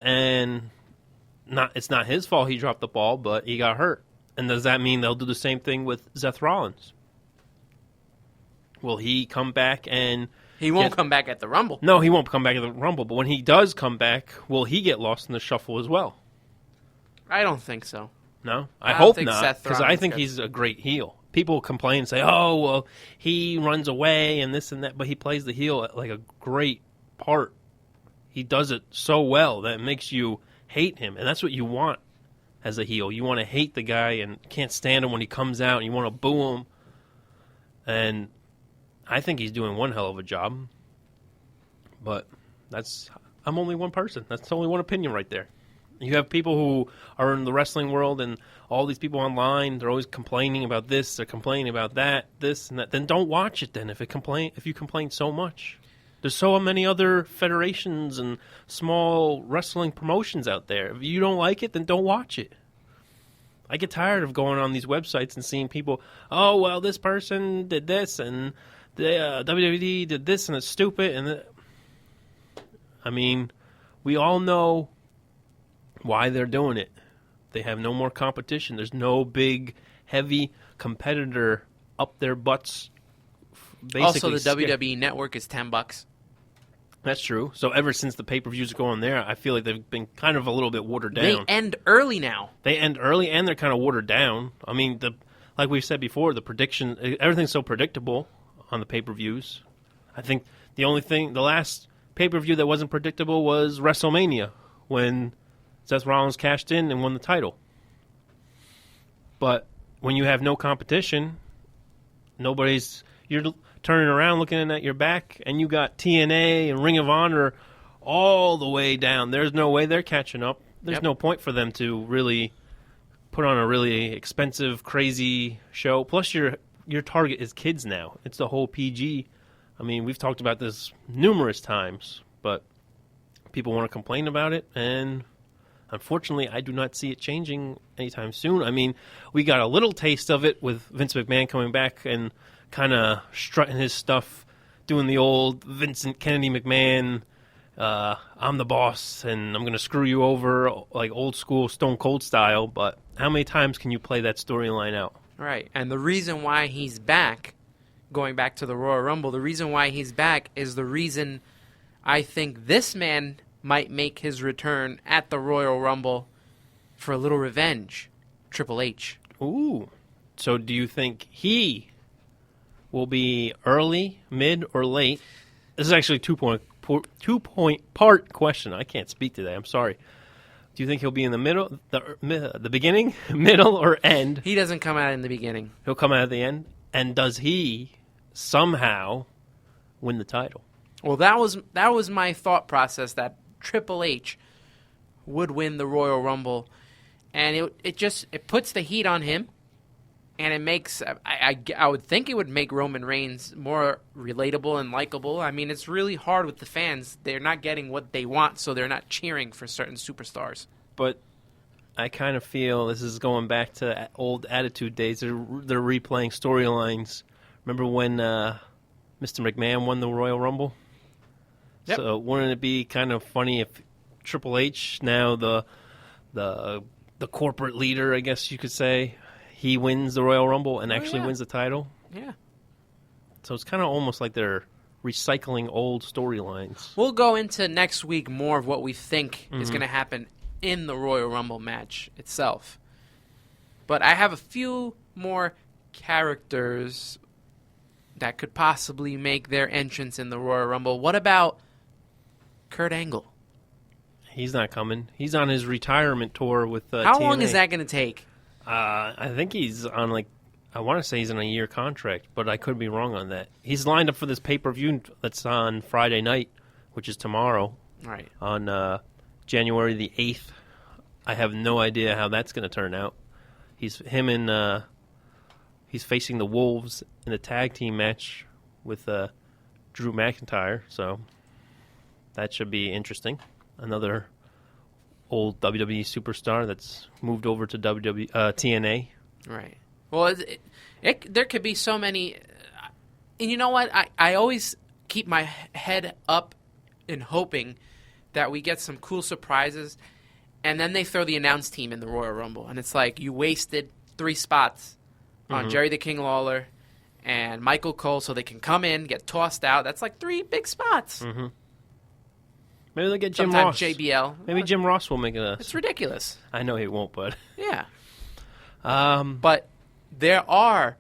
And it's not his fault he dropped the ball, but he got hurt. And does that mean they'll do the same thing with Seth Rollins? Will he come back and... He won't come back at the Rumble. No, he won't come back at the Rumble. But when he does come back, will he get lost in the shuffle as well? I don't think so. No? I hope not, because I think he's a great heel. People complain and say, oh, well, he runs away and this and that, but he plays the heel at like a great part. He does it so well that it makes you hate him, and that's what you want as a heel. You want to hate the guy and can't stand him when he comes out, and you want to boo him. And I think he's doing one hell of a job. But I'm only one person. That's only one opinion right there. You have people who are in the wrestling world and all these people online, they're always complaining about this, they're complaining about that, this and that. Then don't watch it then if you complain so much. There's so many other federations and small wrestling promotions out there. If you don't like it, then don't watch it. I get tired of going on these websites and seeing people, oh, well, this person did this, and the WWE did this, and it's stupid. I mean, we all know why they're doing it. They have no more competition. There's no big, heavy competitor up their butts. Also, the WWE Network is $10. That's true. So ever since the pay-per-views go on there, I feel like they've been kind of a little bit watered down. They end early now. They end early, and they're kind of watered down. I mean, like we've said before, the prediction, everything's so predictable on the pay-per-views. I think the last pay-per-view that wasn't predictable was WrestleMania, when Seth Rollins cashed in and won the title. But when you have no competition, you're turning around looking at your back, and you got TNA and Ring of Honor all the way down. There's no way they're catching up. There's no point for them to really put on a really expensive, crazy show. Plus, your target is kids now. It's the whole PG. I mean, we've talked about this numerous times, but people want to complain about it, and unfortunately, I do not see it changing anytime soon. I mean, we got a little taste of it with Vince McMahon coming back and kind of strutting his stuff, doing the old Vincent Kennedy McMahon, I'm the boss, and I'm going to screw you over, like old school Stone Cold style. But how many times can you play that storyline out? Right, and the reason why he's back, going back to the Royal Rumble, the reason why he's back is the reason I think this man might make his return at the Royal Rumble for a little revenge. Triple H. Ooh. So do you think he will be early, mid, or late? This is actually a two-point part question. I can't speak today. I'm sorry. Do you think he'll be in the middle, the beginning, middle, or end? He doesn't come out in the beginning. He'll come out at the end? And does he somehow win the title? Well, that was my thought process, that Triple H would win the Royal Rumble, and it puts the heat on him, and it makes I would think it would make Roman Reigns more relatable and likable. I mean, it's really hard with the fans; they're not getting what they want, so they're not cheering for certain superstars. But I kind of feel this is going back to old Attitude days. They're replaying storylines. Remember when Mr. McMahon won the Royal Rumble? Yep. So wouldn't it be kind of funny if Triple H, now the corporate leader, I guess you could say, he wins the Royal Rumble and actually wins the title? Yeah. So it's kind of almost like they're recycling old storylines. We'll go into next week more of what we think is going to happen in the Royal Rumble match itself. But I have a few more characters that could possibly make their entrance in the Royal Rumble. What about Kurt Angle? He's not coming. He's on his retirement tour with How TNA. long is that going to take? I think he's on, I want to say he's on a year contract, but I could be wrong on that. He's lined up for this pay-per-view that's on Friday night, which is tomorrow. Right. On January the 8th. I have no idea how that's going to turn out. He's facing the Wolves in a tag team match with Drew McIntyre, so that should be interesting. Another old WWE superstar that's moved over to TNA. Right. Well, there could be so many. And you know what? I always keep my head up in hoping that we get some cool surprises, and then they throw the announce team in the Royal Rumble, and it's like you wasted 3 spots on Jerry the King Lawler and Michael Cole so they can come in, get tossed out. That's like 3 big spots. Mm-hmm. Maybe they'll get Jim Sometimes Ross. JBL. Maybe Jim Ross will make it. It's ridiculous. I know he won't, but... Yeah. But there are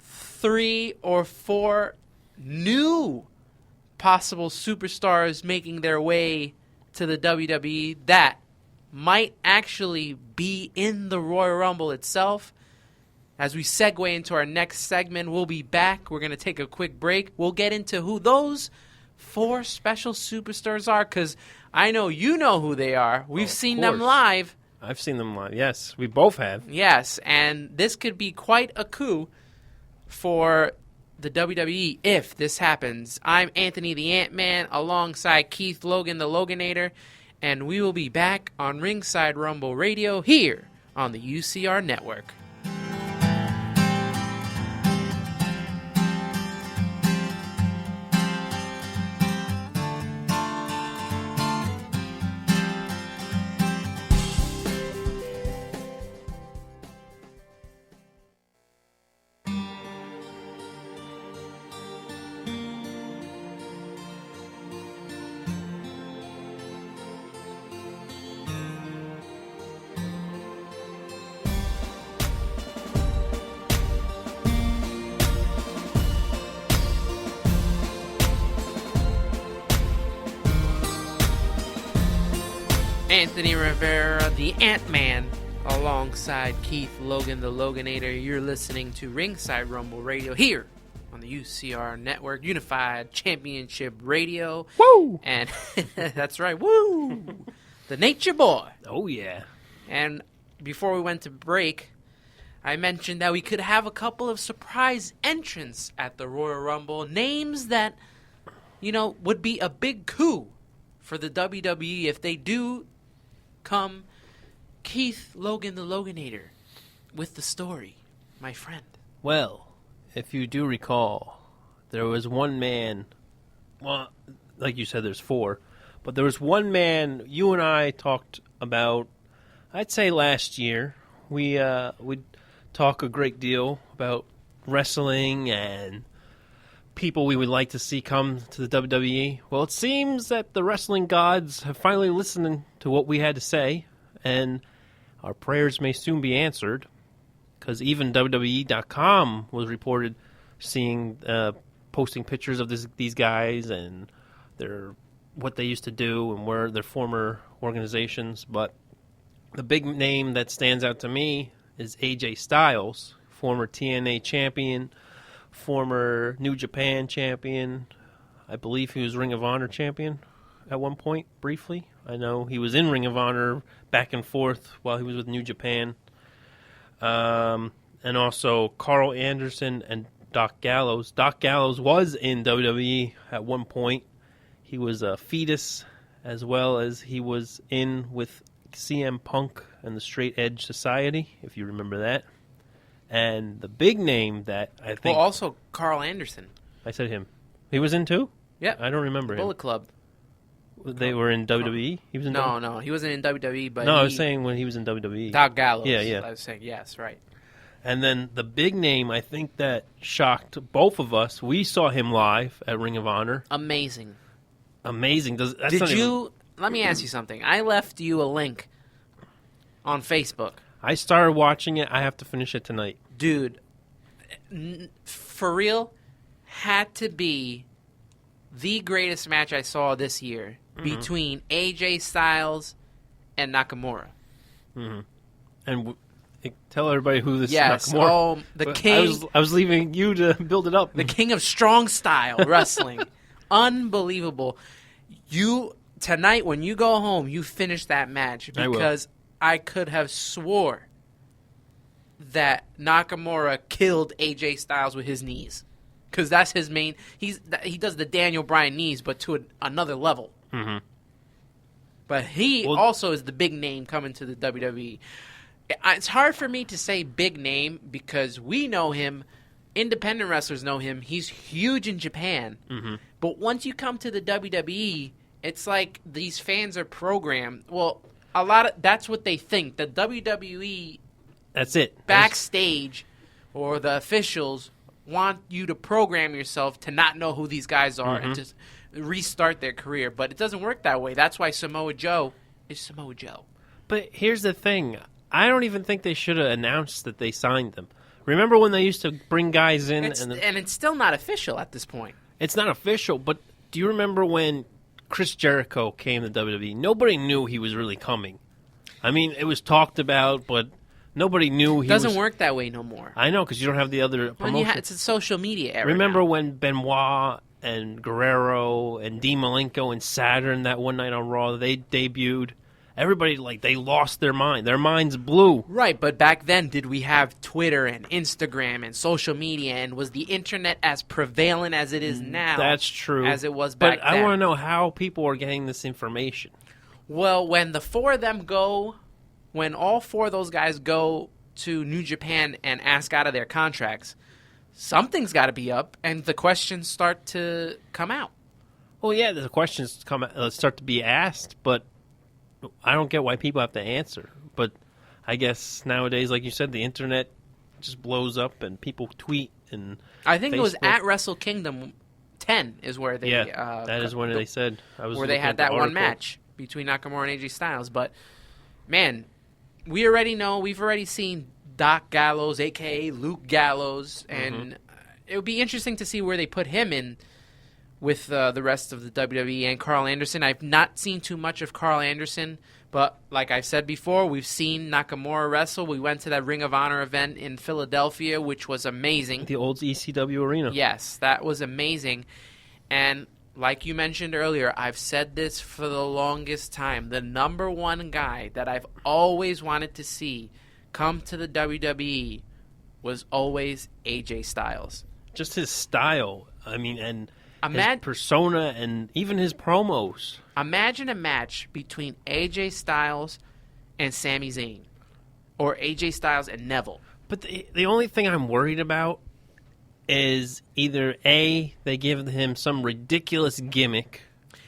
3 or 4 new possible superstars making their way to the WWE that might actually be in the Royal Rumble itself. As we segue into our next segment, we'll be back. We're going to take a quick break. We'll get into who those 4 special superstars are, because I know you know who they are. We've seen them live. I've seen them live. Yes, we both have. Yes, and this could be quite a coup for the WWE if this happens. I'm Anthony the Ant-Man alongside Keith Logan the Loganator, and we will be back on Ringside Rumble Radio here on the UCR Network. Anthony Rivera, the Ant-Man, alongside Keith Logan, the Loganator. You're listening to Ringside Rumble Radio here on the UCR Network, Unified Championship Radio. Woo! And that's right, woo! The Nature Boy. Oh, yeah. And before we went to break, I mentioned that we could have a couple of surprise entrants at the Royal Rumble. Names that, would be a big coup for the WWE if they do come. Keith Logan the Loganator with the story, my friend. Well, if you do recall, there was one man, well, like you said, there's 4, but there was one man you and I talked about, I'd say last year. We'd talk a great deal about wrestling and people we would like to see come to the WWE. Well, it seems that the wrestling gods have finally listened to what we had to say, and our prayers may soon be answered, because even WWE.com was reported seeing, posting pictures of these guys and what they used to do and where their former organizations. But the big name that stands out to me is AJ Styles, former TNA champion, former New Japan champion. I believe he was Ring of Honor champion at one point, briefly. I know he was in Ring of Honor back and forth while he was with New Japan. And also Carl Anderson and Doc Gallows. Doc Gallows was in WWE at one point. He was a fetus, as well as he was in with CM Punk and the Straight Edge Society, if you remember that. And the big name that I think... Well, also Carl Anderson. I said him. He was in too? Yeah. I don't remember him. Bullet Club. They were in WWE? He was in No, he wasn't in WWE, but I was saying when he was in WWE. Doc Gallows. Yeah. I was saying, yes, right. And then the big name, I think that shocked both of us. We saw him live at Ring of Honor. Amazing. Let me ask you something. I left you a link on Facebook. I started watching it. I have to finish it tonight. Dude, for real, had to be the greatest match I saw this year between AJ Styles and Nakamura. Mm-hmm. And tell everybody who this yes. is Nakamura. Oh, the king. I was leaving you to build it up. The king of strong style wrestling. Unbelievable. Tonight, when you go home, you finish that match, because I could have swore that Nakamura killed AJ Styles with his knees, because that's his main. He does the Daniel Bryan knees, but to another level. Mm-hmm. But he also is the big name coming to the WWE. It's hard for me to say big name because we know him. Independent wrestlers know him. He's huge in Japan. Mm-hmm. But once you come to the WWE, It's like these fans are programmed. Well, that's what they think. The WWE, that's it. Backstage, or the officials want you to program yourself to not know who these guys are and just restart their career. But it doesn't work that way. That's why Samoa Joe is Samoa Joe. But here's the thing. I don't even think they should have announced that they signed them. Remember when they used to bring guys in? And it's still not official at this point. It's not official, but do you remember when Chris Jericho came to WWE? Nobody knew he was really coming. I mean, it was talked about, but nobody knew he was... It doesn't work that way no more. I know, because you don't have the other promotion. It's a social media era. Remember now. when Benoit and Guerrero and Dean Malenko and Saturn that one night on Raw, they debuted? Everybody, they lost their mind. Their minds blew. Right, but back then, did we have Twitter and Instagram and social media, and was the internet as prevalent as it is now? That's true. As it was back then. But I want to know how people are getting this information. Well, when all four of those guys go to New Japan and ask out of their contracts, something's got to be up, and the questions start to come out. Well, yeah, the questions start to be asked, but I don't get why people have to answer. But I guess nowadays, like you said, the internet just blows up and people tweet and I think Facebook. It was at Wrestle Kingdom 10 is where they... Yeah, that is when they said. Where they had that one match between Nakamura and AJ Styles. But, man, we already know, we've already seen Doc Gallows, a.k.a. Luke Gallows, and it would be interesting to see where they put him in with the rest of the WWE and Carl Anderson. I've not seen too much of Carl Anderson, but like I've said before, we've seen Nakamura wrestle. We went to that Ring of Honor event in Philadelphia, which was amazing. The old ECW arena. Yes, that was amazing. And like you mentioned earlier, I've said this for the longest time. The number one guy that I've always wanted to see come to the WWE was always AJ Styles. Just his style. I mean, and his persona and even his promos. Imagine a match between AJ Styles and Sami Zayn, or AJ Styles and Neville. But the only thing I'm worried about is either A, they give him some ridiculous gimmick.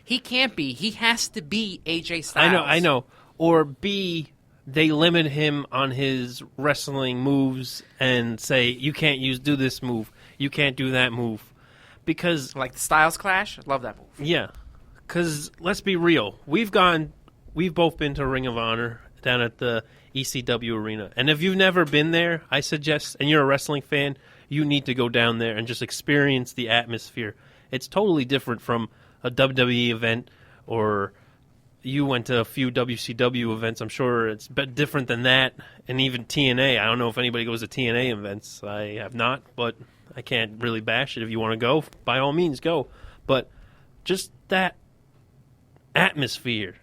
He can't be. He has to be AJ Styles. I know. Or B, they limit him on his wrestling moves and say, you can't do this move, you can't do that move. Because, like the Styles Clash? I love that move. Yeah. Because, let's be real. We've both been to Ring of Honor down at the ECW arena. And if you've never been there, I suggest, and you're a wrestling fan, you need to go down there and just experience the atmosphere. It's totally different from a WWE event, or you went to a few WCW events. I'm sure it's a bit different than that. And even TNA. I don't know if anybody goes to TNA events. I have not, but I can't really bash it. If you want to go, by all means, go. But just that atmosphere,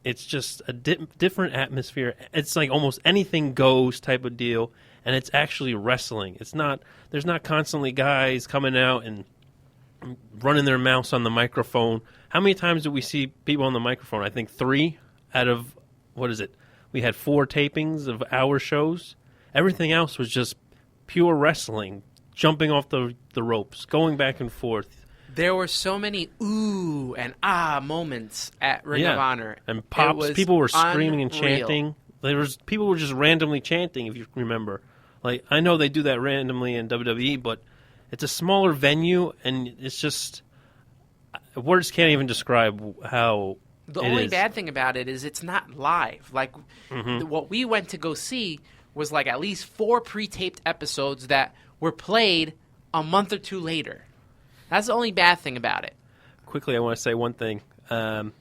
it's just a different atmosphere. It's like almost anything goes type of deal, and it's actually wrestling. There's not constantly guys coming out and running their mouths on the microphone. How many times do we see people on the microphone? I think 3 out of, we had 4 tapings of our shows. Everything else was just pure wrestling. Jumping off the ropes, going back and forth. There were so many ooh and ah moments at Ring of Honor. And pops, people were screaming and chanting. People were just randomly chanting, if you remember. Like, I know they do that randomly in WWE, but it's a smaller venue, and it's just, words can't even describe how The only bad thing about it is it's not live. Like, what we went to go see was like at least 4 pre-taped episodes that were played a month or 2 later. That's the only bad thing about it. Quickly, I want to say one thing to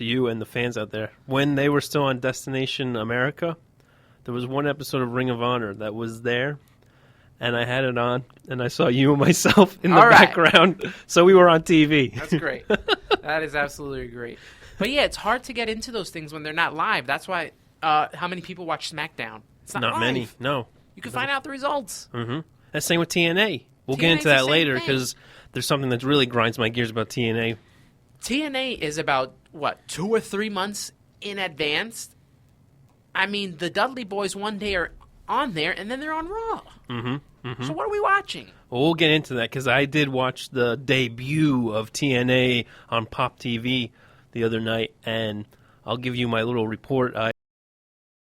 you and the fans out there. When they were still on Destination America, there was one episode of Ring of Honor that was there, and I had it on, and I saw you and myself in the background, so we were on TV. That's great. That is absolutely great. But yeah, it's hard to get into those things when they're not live. That's why, how many people watch SmackDown? It's not live. Many, no. You can find out the results. Mm-hmm. That's the same with TNA. We'll get into that later because there's something that really grinds my gears about TNA. TNA is about, 2 or 3 months in advance? I mean, the Dudley Boys one day are on there, and then they're on Raw. So what are we watching? Well, we'll get into that because I did watch the debut of TNA on Pop TV the other night, and I'll give you my little report.